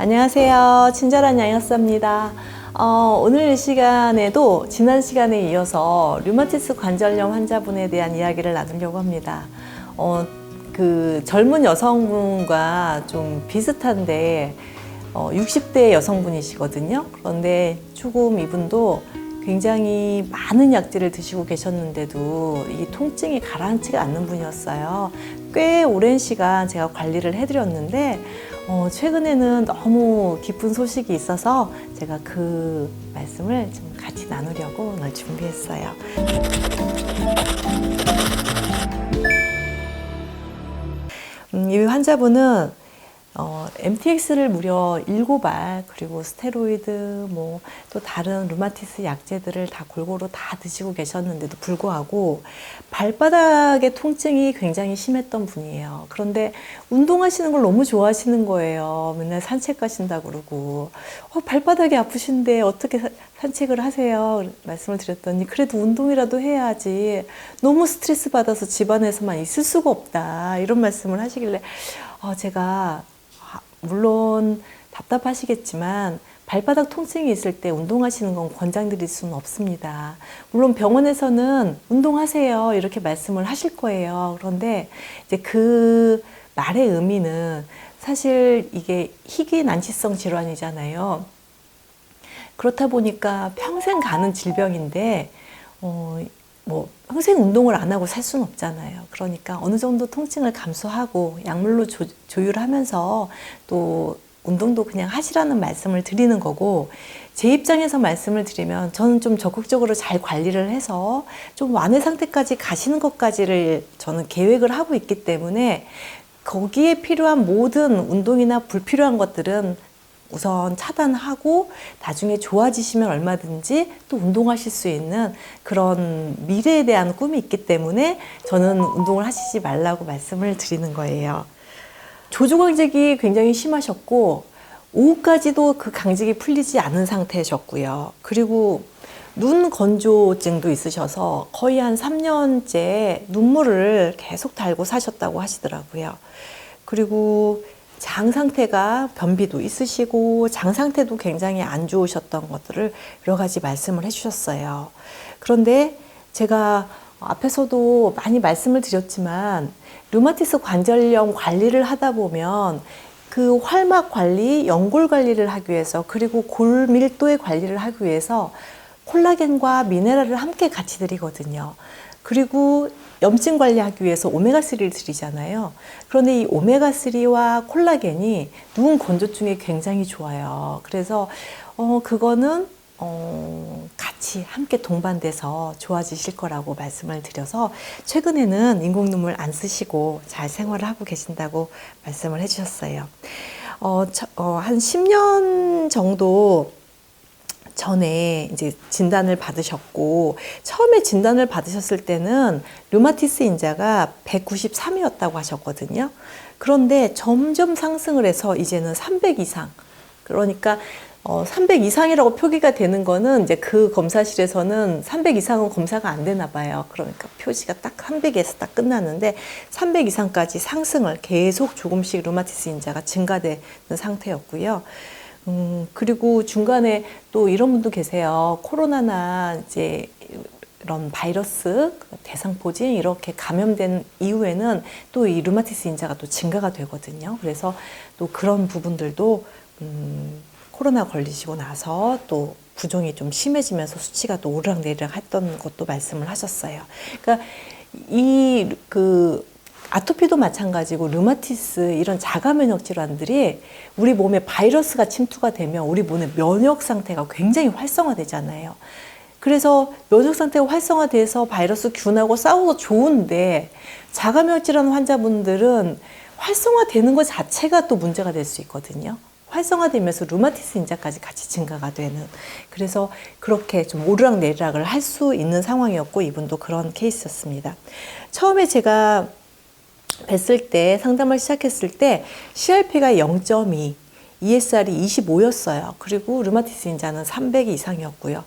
안녕하세요. 친절한 양약사입니다. 오늘 이 시간에도 지난 시간에 이어서 류마티스 관절염 환자분에 대한 이야기를 나누려고 합니다. 그 젊은 여성분과 좀 비슷한데 60대 여성분이시거든요. 그런데 조금 이분도 굉장히 많은 약들을 드시고 계셨는데도 이 통증이 가라앉지가 않는 분이었어요. 꽤 오랜 시간 제가 관리를 해드렸는데 최근에는 너무 기쁜 소식이 있어서 제가 그 말씀을 좀 같이 나누려고 오늘 준비했어요. 이 환자분은 MTX를 무려 7알, 그리고 스테로이드, 또 다른 류마티스 약제들을 다 골고루 다 드시고 계셨는데도 불구하고 발바닥의 통증이 굉장히 심했던 분이에요. 그런데 운동하시는 걸 너무 좋아하시는 거예요. 맨날 산책 가신다고 그러고 발바닥이 아프신데 어떻게 산책을 하세요? 말씀을 드렸더니 그래도 운동이라도 해야지, 너무 스트레스 받아서 집안에서만 있을 수가 없다, 이런 말씀을 하시길래 제가 물론 답답하시겠지만 발바닥 통증이 있을 때 운동하시는 건 권장드릴 수는 없습니다. 물론 병원에서는 운동하세요 이렇게 말씀을 하실 거예요. 그런데 이제 그 말의 의미는 사실 이게 희귀난치성 질환이잖아요. 그렇다 보니까 평생 가는 질병인데 평생 운동을 안 하고 살 수는 없잖아요. 그러니까 어느 정도 통증을 감수하고 약물로 조율하면서 또 운동도 그냥 하시라는 말씀을 드리는 거고, 제 입장에서 말씀을 드리면 저는 좀 적극적으로 잘 관리를 해서 좀 완해 상태까지 가시는 것까지를 저는 계획을 하고 있기 때문에 거기에 필요한 모든 운동이나 불필요한 것들은 우선 차단하고 나중에 좋아지시면 얼마든지 또 운동하실 수 있는 그런 미래에 대한 꿈이 있기 때문에 저는 운동을 하시지 말라고 말씀을 드리는 거예요. 조조강직이 굉장히 심하셨고 오후까지도 그 강직이 풀리지 않은 상태셨고요. 그리고 눈 건조증도 있으셔서 거의 한 3년째 눈물을 계속 달고 사셨다고 하시더라고요. 그리고 장 상태가 변비도 있으시고 장 상태도 굉장히 안 좋으셨던 것들을 여러 가지 말씀을 해주셨어요. 그런데 제가 앞에서도 많이 말씀을 드렸지만 류마티스 관절염 관리를 하다 보면 그 활막 관리, 연골 관리를 하기 위해서, 그리고 골 밀도의 관리를 하기 위해서 콜라겐과 미네랄을 함께 같이 드리거든요. 그리고 염증 관리하기 위해서 오메가3를 드리잖아요. 그런데 이 오메가3와 콜라겐이 눈 건조증에 굉장히 좋아요. 그래서 그거는 같이 함께 동반돼서 좋아지실 거라고 말씀을 드려서 최근에는 인공 눈물 안 쓰시고 잘 생활을 하고 계신다고 말씀을 해주셨어요. 한 10년 정도 전에 이제 진단을 받으셨고, 처음에 진단을 받으셨을 때는 류마티스 인자가 193이었다고 하셨거든요. 그런데 점점 상승을 해서 이제는 300 이상. 그러니까 300 이상이라고 표기가 되는 거는 이제 그 검사실에서는 300 이상은 검사가 안 되나 봐요. 그러니까 표시가 딱 300에서 딱 끝났는데 300 이상까지 상승을 계속 조금씩 류마티스 인자가 증가되는 상태였고요. 그리고 중간에 또 이런 분도 계세요. 코로나나 이제 이런 바이러스, 대상포진 이렇게 감염된 이후에는 또 이 류마티스 인자가 또 증가가 되거든요. 그래서 또 그런 부분들도 코로나 걸리시고 나서 또 부종이 좀 심해지면서 수치가 또 오르락내리락 했던 것도 말씀을 하셨어요. 그러니까 아토피도 마찬가지고 류마티스 이런 자가 면역 질환들이 우리 몸에 바이러스가 침투가 되면 우리 몸의 면역 상태가 굉장히 활성화되잖아요. 그래서 면역 상태가 활성화돼서 바이러스 균하고 싸워도 좋은데 자가 면역 질환 환자분들은 활성화되는 것 자체가 또 문제가 될 수 있거든요. 활성화되면서 류마티스 인자까지 같이 증가가 되는, 그래서 그렇게 좀 오르락내리락을 할 수 있는 상황이었고 이분도 그런 케이스였습니다. 처음에 제가 뵀을 때, 상담을 시작했을 때 CRP가 0.2, ESR이 25였어요. 그리고 류마티스 인자는 300 이상이었고요.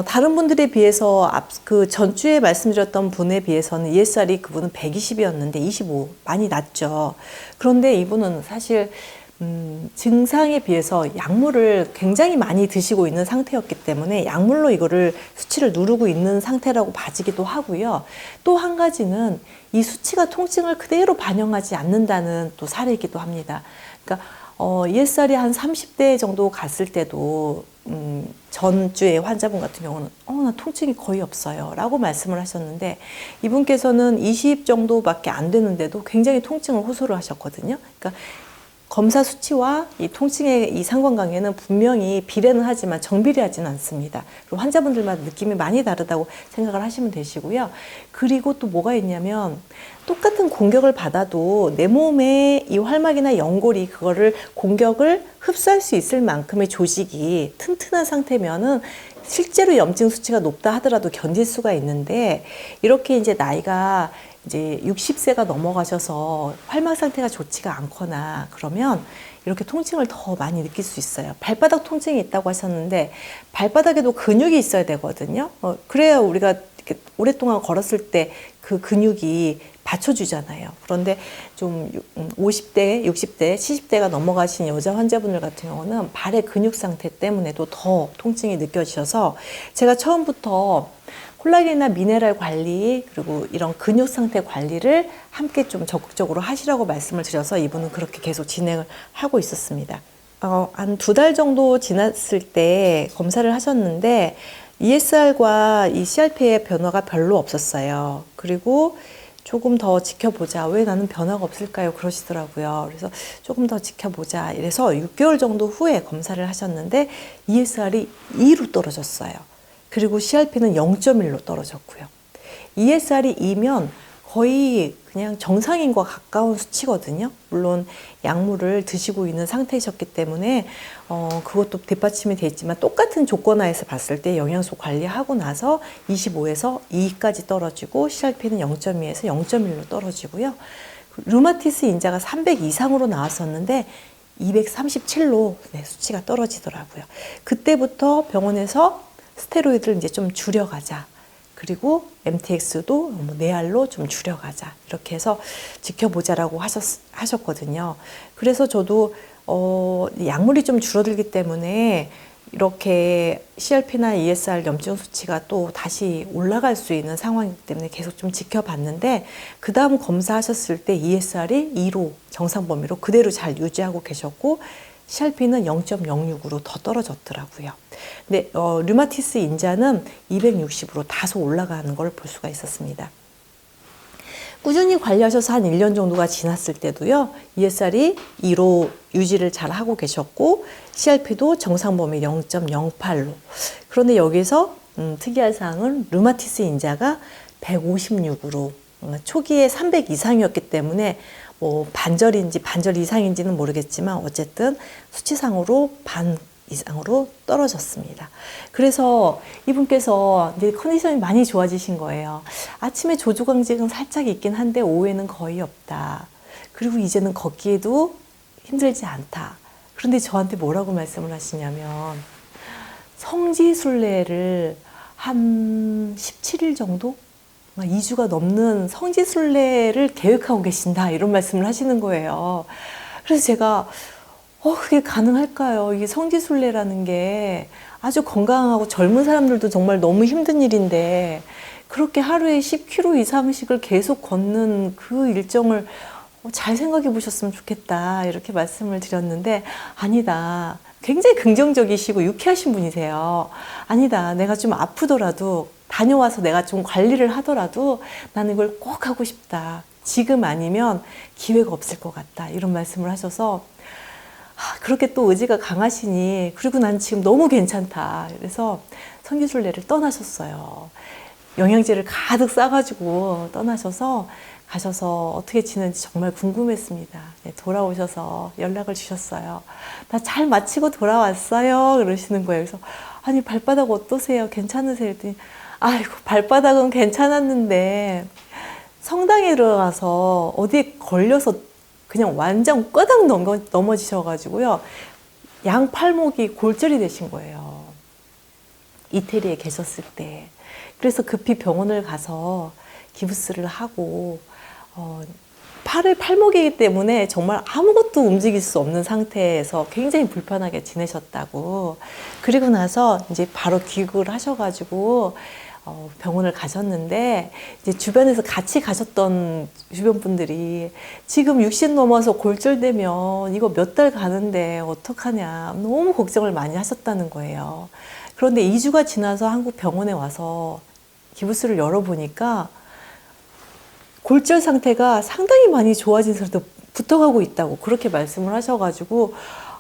다른 분들에 비해서 그 전주에 말씀드렸던 분에 비해서는 ESR이 그분은 120이었는데 25 많이 낮죠. 그런데 이분은 사실 증상에 비해서 약물을 굉장히 많이 드시고 있는 상태였기 때문에 약물로 이거를 수치를 누르고 있는 상태라고 봐지기도 하고요. 또 한 가지는 이 수치가 통증을 그대로 반영하지 않는다는 또 사례이기도 합니다. 그러니까 ESR이 한 30대 정도 갔을 때도 전주에 환자분 같은 경우는 나 통증이 거의 없어요 라고 말씀을 하셨는데, 이분께서는 20 정도밖에 안 되는데도 굉장히 통증을 호소를 하셨거든요. 그러니까 검사 수치와 이 통증의 이 상관관계는 분명히 비례는 하지만 정비례하지는 않습니다. 그리고 환자분들마다 느낌이 많이 다르다고 생각을 하시면 되시고요. 그리고 또 뭐가 있냐면, 똑같은 공격을 받아도 내 몸에 이 활막이나 연골이 그거를 공격을 흡수할 수 있을 만큼의 조직이 튼튼한 상태면은 실제로 염증 수치가 높다 하더라도 견딜 수가 있는데, 이렇게 이제 나이가 이제 60세가 넘어가셔서 활막 상태가 좋지가 않거나 그러면 이렇게 통증을 더 많이 느낄 수 있어요. 발바닥 통증이 있다고 하셨는데, 발바닥에도 근육이 있어야 되거든요. 그래야 우리가 이렇게 오랫동안 걸었을 때 그 근육이 받쳐주잖아요. 그런데 좀 50대, 60대, 70대가 넘어가신 여자 환자분들 같은 경우는 발의 근육 상태 때문에도 더 통증이 느껴지셔서, 제가 처음부터 콜라겐이나 미네랄 관리 그리고 이런 근육 상태 관리를 함께 좀 적극적으로 하시라고 말씀을 드려서 이분은 그렇게 계속 진행을 하고 있었습니다. 한 2달 정도 지났을 때 검사를 하셨는데 ESR과 이 CRP의 변화가 별로 없었어요. 그리고 조금 더 지켜보자. 왜 나는 변화가 없을까요? 그러시더라고요. 그래서 조금 더 지켜보자. 이래서 6개월 정도 후에 검사를 하셨는데 ESR이 2로 떨어졌어요. 그리고 CRP는 0.1로 떨어졌고요. ESR이 2면 거의 그냥 정상인과 가까운 수치거든요. 물론 약물을 드시고 있는 상태이셨기 때문에 그것도 뒷받침이 돼 있지만, 똑같은 조건 하에서 봤을 때 영양소 관리하고 나서 25에서 2까지 떨어지고 CRP는 0.2에서 0.1로 떨어지고요. 류마티스 인자가 300 이상으로 나왔었는데 237로 수치가 떨어지더라고요. 그때부터 병원에서 스테로이드를 이제 좀 줄여가자. 그리고 MTX도 내알로 좀 줄여가자. 이렇게 해서 지켜보자라고 하셨거든요. 그래서 저도 약물이 좀 줄어들기 때문에 이렇게 CRP나 ESR 염증 수치가 또 다시 올라갈 수 있는 상황이기 때문에 계속 좀 지켜봤는데, 그 다음 검사하셨을 때 ESR이 2로 정상 범위로 그대로 잘 유지하고 계셨고, CRP는 0.06으로 더 떨어졌더라고요. 근데 류마티스 인자는 260으로 다소 올라가는 걸 볼 수가 있었습니다. 꾸준히 관리하셔서 한 1년 정도가 지났을 때도요, ESR이 2로 유지를 잘 하고 계셨고, CRP도 정상 범위 0.08로. 그런데 여기서 특이한 사항은 류마티스 인자가 156으로, 초기에 300 이상이었기 때문에 뭐 반절인지 반절 이상인지는 모르겠지만 어쨌든 수치상으로 반 이상으로 떨어졌습니다. 그래서 이분께서 이제 컨디션이 많이 좋아지신 거예요. 아침에 조조강직은 살짝 있긴 한데 오후에는 거의 없다. 그리고 이제는 걷기에도 힘들지 않다. 그런데 저한테 뭐라고 말씀을 하시냐면, 성지순례를 한 17일 정도? 2주가 넘는 성지순례를 계획하고 계신다. 이런 말씀을 하시는 거예요. 그래서 제가 그게 가능할까요? 이게 성지순례라는 게 아주 건강하고 젊은 사람들도 정말 너무 힘든 일인데, 그렇게 하루에 10km 이상씩을 계속 걷는 그 일정을 잘 생각해 보셨으면 좋겠다. 이렇게 말씀을 드렸는데, 아니다. 굉장히 긍정적이시고 유쾌하신 분이세요. 아니다. 내가 좀 아프더라도 다녀와서 내가 좀 관리를 하더라도 나는 이걸 꼭 하고 싶다. 지금 아니면 기회가 없을 것 같다. 이런 말씀을 하셔서 그렇게 또 의지가 강하시니, 그리고 난 지금 너무 괜찮다. 그래서 성지순례를 떠나셨어요. 영양제를 가득 싸가지고 떠나셔서 가셔서 어떻게 지는지 정말 궁금했습니다. 네, 돌아오셔서 연락을 주셨어요. 나 잘 마치고 돌아왔어요. 그러시는 거예요. 그래서 아니 발바닥 어떠세요? 괜찮으세요? 그랬더니 아이고 발바닥은 괜찮았는데 성당에 들어가서 어디에 걸려서 그냥 완전 끄덕 넘어지셔가지고요. 양 팔목이 골절이 되신 거예요. 이태리에 계셨을 때. 그래서 급히 병원을 가서 기부스를 하고 팔목이기 때문에 정말 아무것도 움직일 수 없는 상태에서 굉장히 불편하게 지내셨다고. 그리고 나서 이제 바로 귀국을 하셔가지고 병원을 가셨는데, 이제 주변에서 같이 가셨던 주변 분들이 지금 60 넘어서 골절되면 이거 몇 달 가는데 어떡하냐 너무 걱정을 많이 하셨다는 거예요. 그런데 2주가 지나서 한국 병원에 와서 기부스를 열어보니까 골절 상태가 상당히 많이 좋아진 상태로 붙어가고 있다고 그렇게 말씀을 하셔가지고,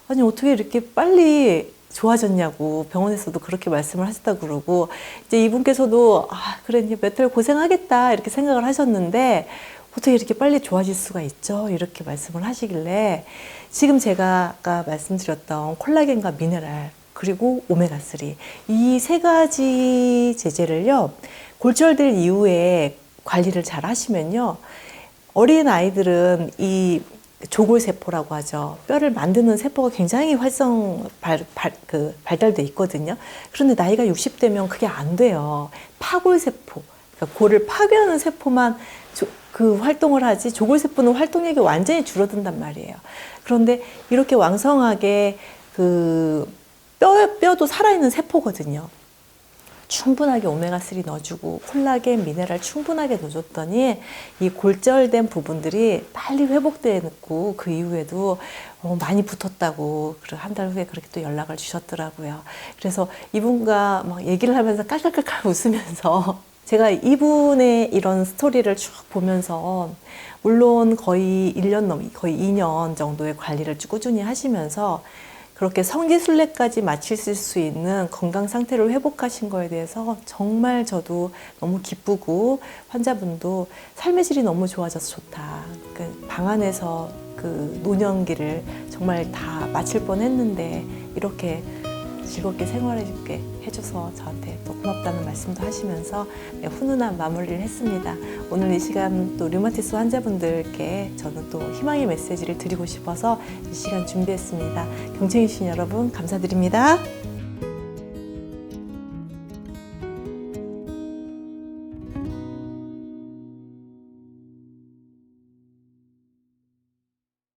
아니 어떻게 이렇게 빨리 좋아졌냐고 병원에서도 그렇게 말씀을 하셨다고 그러고, 이제 이분께서도 그래 이제 몇 달 고생하겠다 이렇게 생각을 하셨는데 어떻게 이렇게 빨리 좋아질 수가 있죠? 이렇게 말씀을 하시길래, 지금 제가 아까 말씀드렸던 콜라겐과 미네랄 그리고 오메가3 이 세 가지 제제를요, 골절될 이후에 관리를 잘 하시면요, 어린 아이들은 이 조골세포라고 하죠. 뼈를 만드는 세포가 굉장히 발달돼 있거든요. 그런데 나이가 60대면 그게 안 돼요. 파골세포, 그러니까 골을 파괴하는 세포만 그 활동을 하지, 조골세포는 활동력이 완전히 줄어든단 말이에요. 그런데 이렇게 왕성하게 뼈도 살아있는 세포거든요. 충분하게 오메가3 넣어주고 콜라겐, 미네랄 충분하게 넣어줬더니 이 골절된 부분들이 빨리 회복되고 그 이후에도 많이 붙었다고 한 달 후에 그렇게 또 연락을 주셨더라고요. 그래서 이분과 막 얘기를 하면서 깔깔깔깔 웃으면서 제가 이분의 이런 스토리를 쭉 보면서, 물론 거의 1년 거의 2년 정도의 관리를 꾸준히 하시면서 그렇게 성지순례까지 마치실 수 있는 건강 상태를 회복하신 거에 대해서 정말 저도 너무 기쁘고, 환자분도 삶의 질이 너무 좋아져서 좋다. 방 안에서 노년기를 정말 다 마칠 뻔했는데 이렇게 즐겁게 생활해주게 해줘서 저한테 또 고맙다는 말씀도 하시면서 훈훈한 마무리를 했습니다. 오늘 이 시간 또 류마티스 환자분들께 저는 또 희망의 메시지를 드리고 싶어서 이 시간 준비했습니다. 경청해주신 여러분 감사드립니다.